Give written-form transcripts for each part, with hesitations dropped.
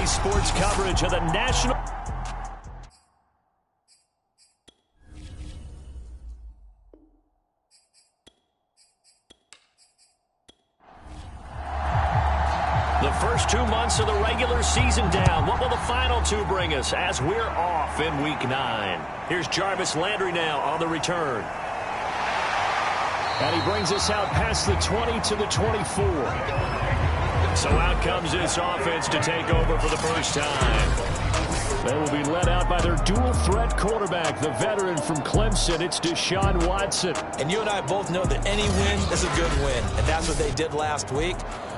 sports coverage of the national... The first 2 months of the regular season down. What will the final two bring us as we're off in Week 9? Here's Jarvis Landry now on the return. And he brings us out past the 20 to the 24. So out comes this offense to take over for the first time. They will be led out by their dual-threat quarterback, the veteran from Clemson. It's Deshaun Watson. And you and I both know that any win is a good win, and that's what they did last week.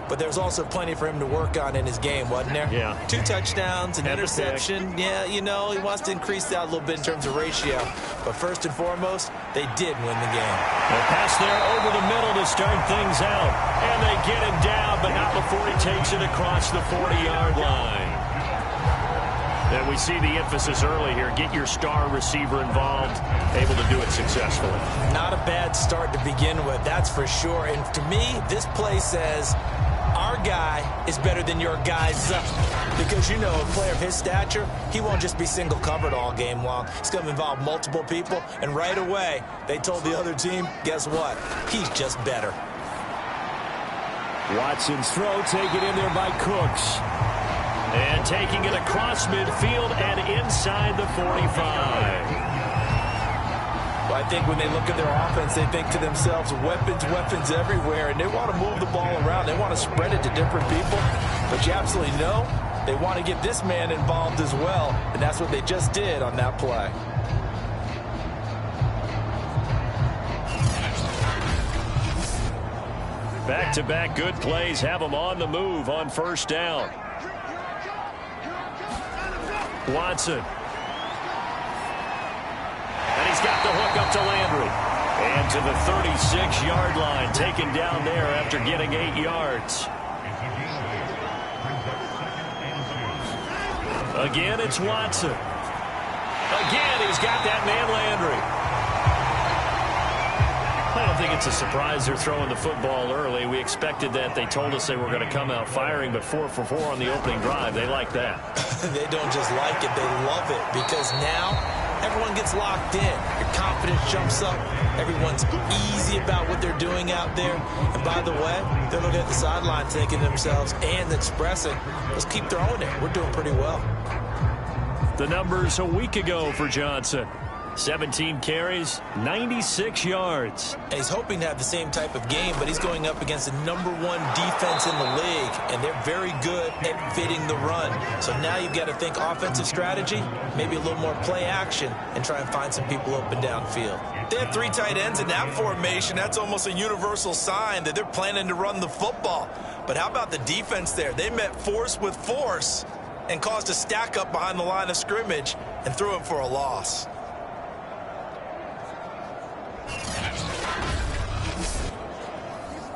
But there's also plenty for him to work on in his game, wasn't there? Yeah. 2 touchdowns, an interception. Yeah, you know, he wants to increase that a little bit in terms of ratio. But first and foremost, they did win the game. A pass there over the middle to start things out. And they get him down, but not before he takes it across the 40-yard line. And we see the emphasis early here. Get your star receiver involved, able to do it successfully. Not a bad start to begin with, that's for sure. And to me, this play says... our guy is better than your guys. Because, you know, a player of his stature, he won't just be single covered all game long. It's going to involve multiple people. And right away, they told the other team, guess what? He's just better. Watson's throw taken in there by Cooks. And taking it across midfield and inside the 45. Well, I think when they look at their offense, they think to themselves, weapons, weapons everywhere, and they want to move the ball around. They want to spread it to different people. But you absolutely know they want to get this man involved as well, and that's what they just did on that play. Back-to-back good plays have them on the move on first down. Watson. And he's got the hook up to Landry. And to the 36-yard line, taken down there after getting 8 yards. Again, it's Watson. Again, he's got that man Landry. I don't think it's a surprise they're throwing the football early. We expected that. They told us they were going to come out firing, but 4 for 4 on the opening drive. They like that. They don't just like it, they love it, because now everyone gets locked in. Your confidence jumps up. Everyone's easy about what they're doing out there. And by the way, they're looking at the sideline thinking to themselves and expressing, let's keep throwing it. We're doing pretty well. The numbers a week ago for Johnson. 17 carries, 96 yards. And he's hoping to have the same type of game, but he's going up against the #1 defense in the league, and they're very good at fitting the run. So now you've got to think offensive strategy, maybe a little more play action, and try and find some people open downfield. They have 3 tight ends in that formation. That's almost a universal sign that they're planning to run the football. But how about the defense there? They met force with force and caused a stack up behind the line of scrimmage and threw him for a loss.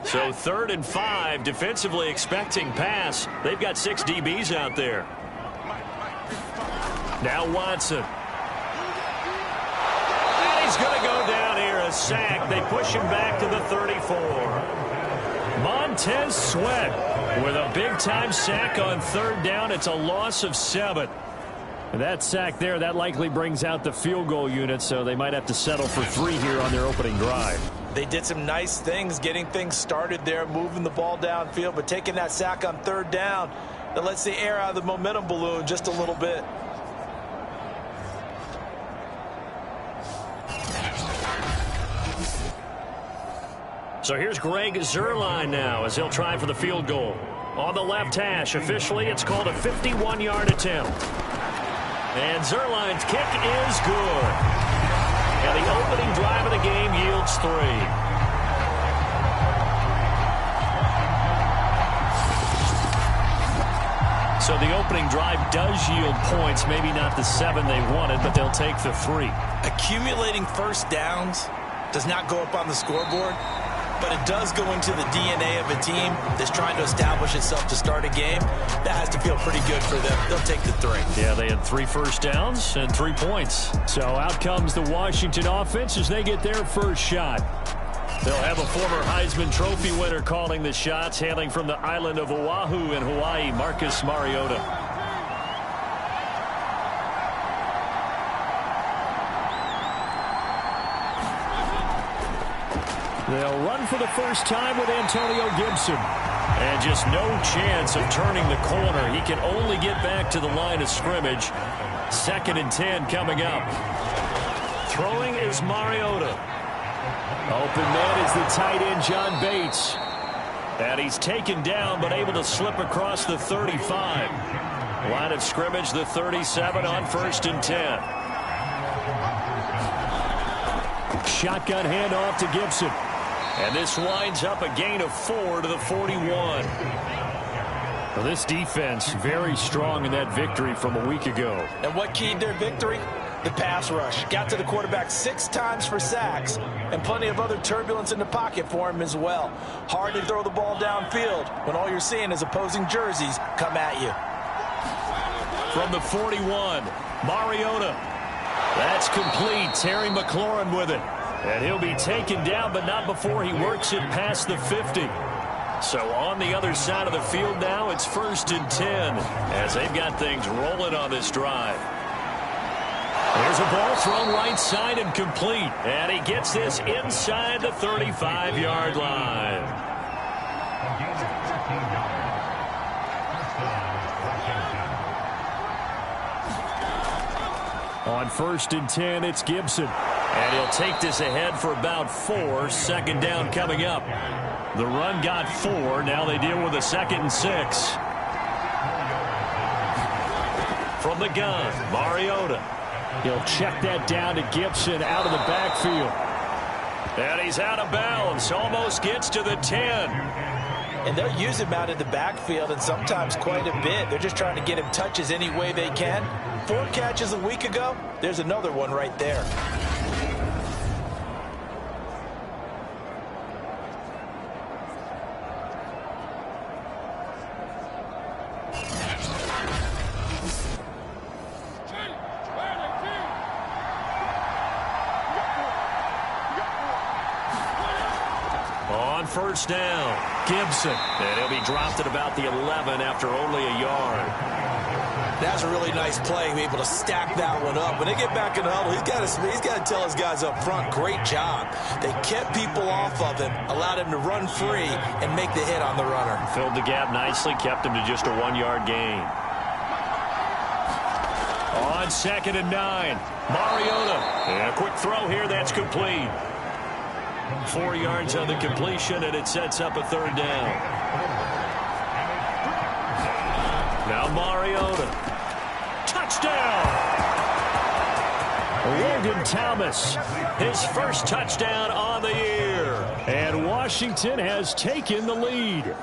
So 3rd and 5, defensively expecting pass. They've got 6 DBs out there. Now Watson. And he's going to go down here, a sack. They push him back to the 34. Montez Sweat with a big-time sack on 3rd down. It's a loss of 7. And that sack there, that likely brings out the field goal unit, so they might have to settle for 3 here on their opening drive. They did some nice things, getting things started there, moving the ball downfield, but taking that sack on 3rd down, that lets the air out of the momentum balloon just a little bit. So here's Greg Zuerlein now as he'll try for the field goal. On the left hash, officially it's called a 51-yard attempt. And Zuerlein's kick is good. And the opening drive of the game yields 3. So the opening drive does yield points, maybe not the 7 they wanted, but they'll take the 3. Accumulating first downs does not go up on the scoreboard, but it does go into the DNA of a team that's trying to establish itself to start a game. That has to feel pretty good for them. They'll take the 3. Yeah, they had 3 first downs and 3 points. So out comes the Washington offense as they get their first shot. They'll have a former Heisman Trophy winner calling the shots, hailing from the island of Oahu in Hawaii, Marcus Mariota. They'll run for the first time with Antonio Gibson. And just no chance of turning the corner. He can only get back to the line of scrimmage. 2nd and 10 coming up. Throwing is Mariota. Open man is the tight end, John Bates. And he's taken down, but able to slip across the 35. Line of scrimmage, the 37 on 1st and 10. Shotgun handoff to Gibson. And this winds up a gain of 4 to the 41. Well, this defense very strong in that victory from a week ago. And what keyed their victory? The pass rush. Got to the quarterback 6 times for sacks, and plenty of other turbulence in the pocket for him as well. Hard to throw the ball downfield when all you're seeing is opposing jerseys come at you. From the 41, Mariota. That's complete. Terry McLaurin with it. And he'll be taken down, but not before he works it past the 50. So on the other side of the field now, it's 1st and 10 as they've got things rolling on this drive. There's a ball thrown right side and complete. And he gets this inside the 35-yard line. On 1st and 10, it's Gibson. And he'll take this ahead for about 4. 2nd down coming up. The run got 4. Now they deal with a 2nd and 6. From the gun, Mariota. He'll check that down to Gibson out of the backfield. And he's out of bounds. Almost gets to the 10. And they'll use him out in the backfield, and sometimes quite a bit. They're just trying to get him touches any way they can. 4 catches a week ago. There's another one right there. On 1st down, Gibson. And he'll be dropped at about the 11 after only a yard. That's a really nice play, be able to stack that one up. When they get back in the huddle, he's got to tell his guys up front, great job. They kept people off of him, allowed him to run free and make the hit on the runner. Filled the gap nicely, kept him to just a 1-yard gain. On 2nd and 9, Mariota. And a quick throw here, that's complete. 4 yards on the completion, and it sets up a 3rd down. Now Mariota. Touchdown! Logan Thomas, his first touchdown on the year. And Washington has taken the lead.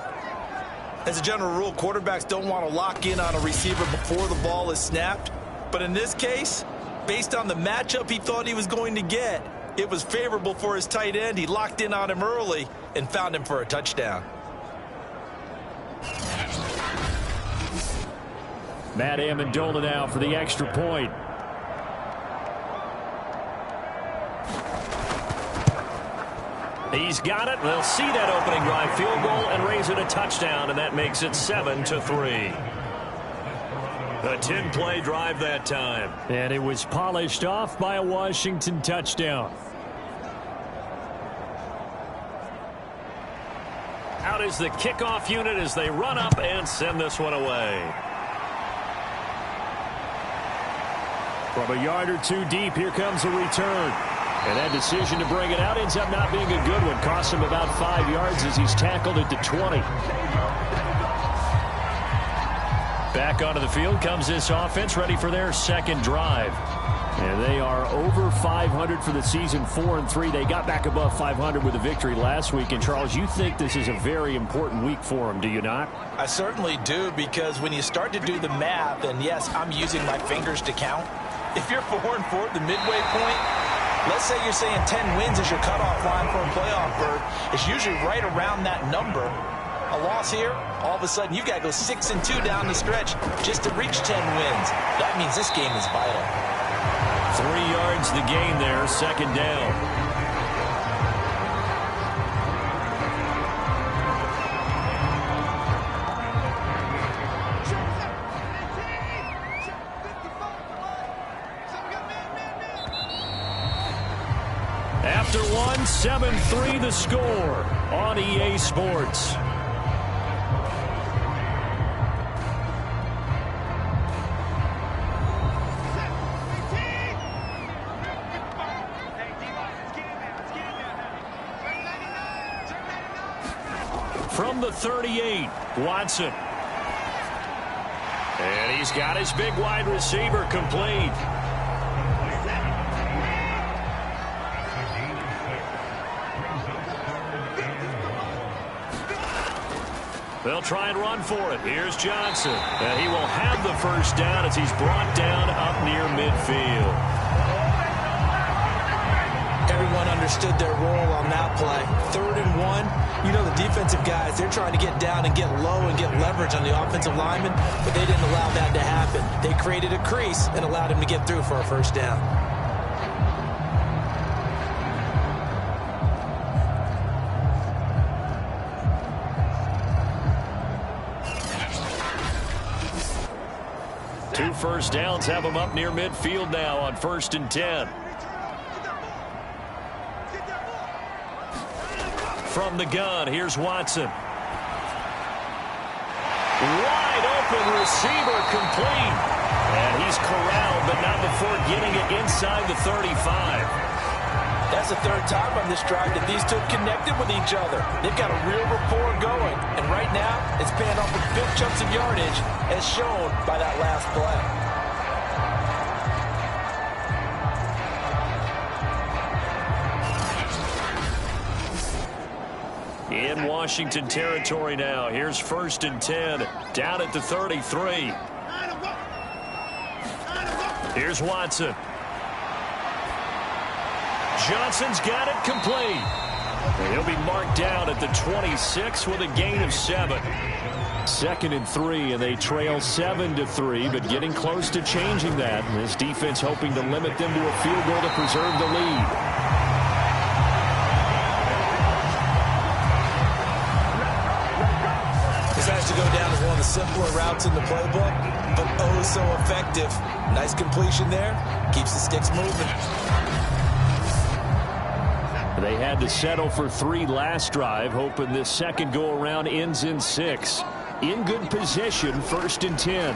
As a general rule, quarterbacks don't want to lock in on a receiver before the ball is snapped. But in this case, based on the matchup he thought he was going to get, it was favorable for his tight end. He locked in on him early and found him for a touchdown. Matt Amendola now for the extra point. He's got it. They'll see that opening drive field goal and raise it a touchdown, and that makes it 7-3. A 10-play drive that time. And it was polished off by a Washington touchdown. Out is the kickoff unit as they run up and send this one away. From a yard or 2 deep, here comes a return. And that decision to bring it out ends up not being a good one. Cost him about 5 yards as he's tackled at the 20. Back onto the field comes this offense, ready for their 2nd drive. And they are over 500 for the season, 4-3. They got back above 500 with a victory last week. And, Charles, you think this is a very important week for them, do you not? I certainly do, because when you start to do the math, and yes, I'm using my fingers to count. If you're 4-4 at the midway point, let's say you're saying 10 wins is your cutoff line for a playoff berth. It's usually right around that number. A loss here, all of a sudden you got to go 6-2 down the stretch just to reach 10 wins. That means this game is vital. 3 yards the gain there, 2nd down. After 1, 7-3 the score on EA Sports. From the 38, Watson. And he's got his big wide receiver complete. They'll try and run for it. Here's Johnson. And he will have the first down as he's brought down up near midfield. Everyone understood their role on that play. 3rd and 1. You know the defensive guys, they're trying to get down and get low and get leverage on the offensive lineman, but they didn't allow that to happen. They created a crease and allowed him to get through for a first down. Two first downs have him up near midfield now on 1st and 10. From the gun, here's Watson. Wide open receiver complete. And he's corralled, but not before getting it inside the 35. That's the 3rd time on this drive that these two have connected with each other. They've got a real rapport going. And right now, it's paying off with big chunks of yardage, as shown by that last play. In Washington territory now. Here's 1st and 10. Down at the 33. Here's Watson. Johnson's got it complete. And he'll be marked down at the 26 with a gain of 7. 2nd and 3, and they trail 7-3, but getting close to changing that. And this defense hoping to limit them to a field goal to preserve the lead. Has to go down as one of the simpler routes in the playbook, but oh so effective. Nice completion there. Keeps the sticks moving. They had to settle for 3 last drive, hoping this second go-around ends in 6. In good position, 1st and 10. And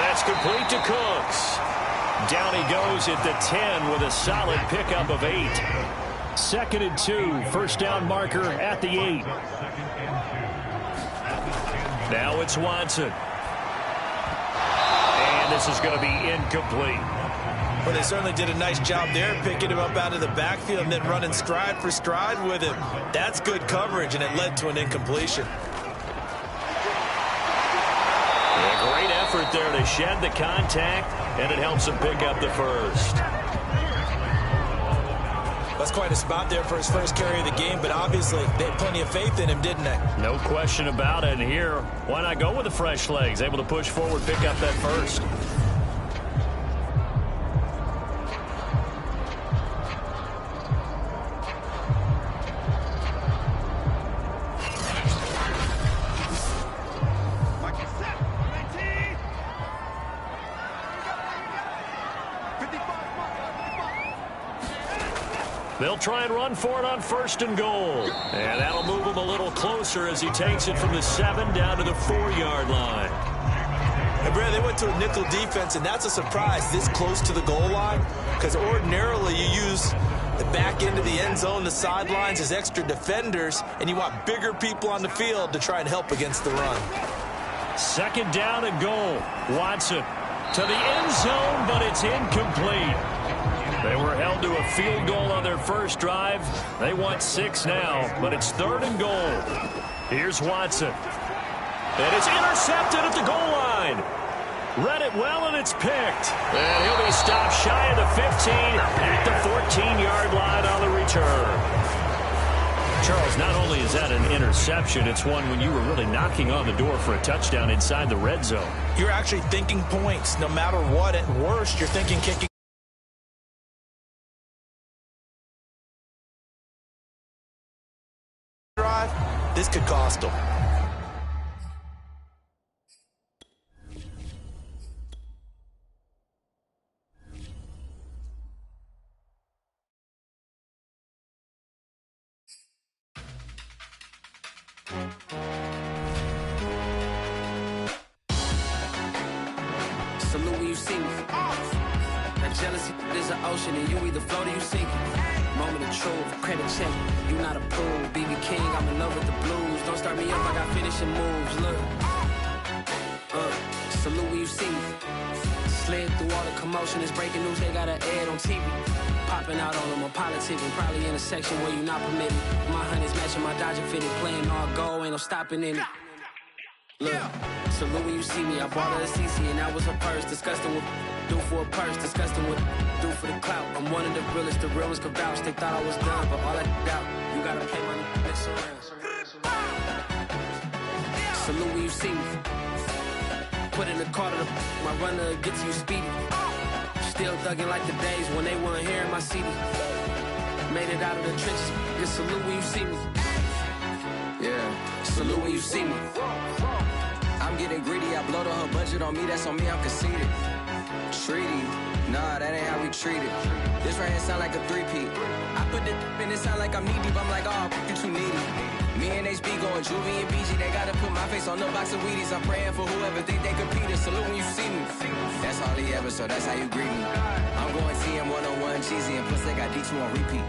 that's complete to Cooks. Down he goes at the 10 with a solid pickup of 8. 2nd and 2, first down marker at the 8. Now it's Watson. And this is going to be incomplete. Well, they certainly did a nice job there, picking him up out of the backfield and then running stride for stride with him. That's good coverage, and it led to an incompletion. A great effort there to shed the contact, and it helps him pick up the first. That's quite a spot there for his first carry of the game, but obviously they had plenty of faith in him, didn't they? No question about it. And here, why not go with the fresh legs? Able to push forward, pick up that first. They'll try and run for it on 1st and goal. And that'll move him a little closer as he takes it from the 7 down to the 4-yard line. And Brad, they went to a nickel defense, and that's a surprise this close to the goal line, because ordinarily you use the back end of the end zone, the sidelines as extra defenders, and you want bigger people on the field to try and help against the run. 2nd down and goal. Watson to the end zone, but it's incomplete. They were held to a field goal on their first drive. They want 6 now, but it's 3rd and goal. Here's Watson. And it's intercepted at the goal line. Read it well, and it's picked. And he'll be stopped shy of the 15 at the 14-yard line on the return. Charles, not only is that an interception, it's one when you were really knocking on the door for a touchdown inside the red zone. You're actually thinking points. No matter what, at worst, you're thinking kicking. This could cost them. see me. That jealousy is an ocean, and you either float or you sink. Moment of truth, credit check. You not a pool, BB King. I'm in love with the blues. Don't start me up, I got finishing moves. Look, salute when you see me. Slid through all the commotion, it's breaking news. They got an ad on TV. Popping out on them, I'm politicking. Probably in a section where you not permitted. My honey's matching my Dodger fitted. Playing all gold, ain't no stopping in it. Look, salute when you see me. I bought her a CC and that was her purse. Disgusting with do for a purse. Disgusting with do for the clout. I'm one of the realest, the real ones could vouch. They thought I was done, but all I doubt. You gotta pay my next around. Salute when you see me. Put in the car to my runner gets you speedy. Still thugging like the days when they weren't here in my CD. Made it out of the trenches. Just salute when you see me. Yeah, salute when you see me. I'm getting greedy, I blow to her budget on me, that's on me, I'm conceited. Treaty, nah, that ain't how we treat it. This right here sound like a three-peat. I put the in it sound like I'm knee deep, I'm like, oh, you too needy. Me and HB going Juvie and BG, they gotta put my face on the box of Wheaties. I'm praying for whoever think they compete. Salute when you see me. That's all he ever, so that's how you greet me. I'm going TM 101 cheesy, and plus they got D2 on repeat.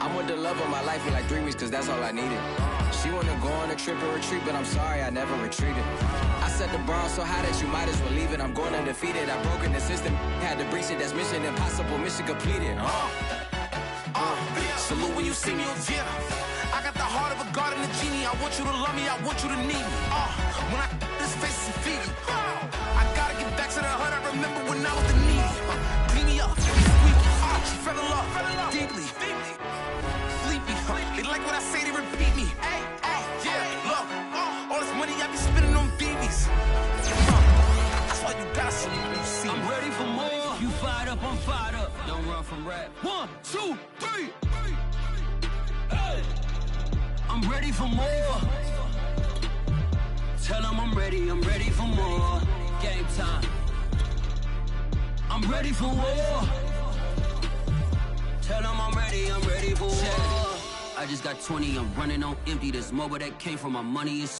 I'm with the love of my life for like 3 weeks, cause that's all I needed. She wanna go on a trip and retreat, but I'm sorry, I never retreated. I set the bar so high that you might as well leave it. I'm going undefeated, I broke in the system, had to breach it, that's mission impossible, mission completed. Salute when you see me, yeah. I got the heart of a god and a genie. I want you to love me, I want you to need me. When I this face is Fiji. I gotta get back to the hood, I remember when I was the needy. Clean me up, squeaky. She fell in love, deeply. Sleepy, they like what I say, they repeat me. Yeah, look, all this money I be spending on BBs. That's why you gotta see me. I'm ready for more. You fired up, I'm fired up. Don't run from rap. 1, 2, 3. Hey. I'm ready for more. Tell them I'm ready for more. Game time. I'm ready for war. Tell them I'm ready for war. I just got 20, I'm running on empty. This mobile that came from my money is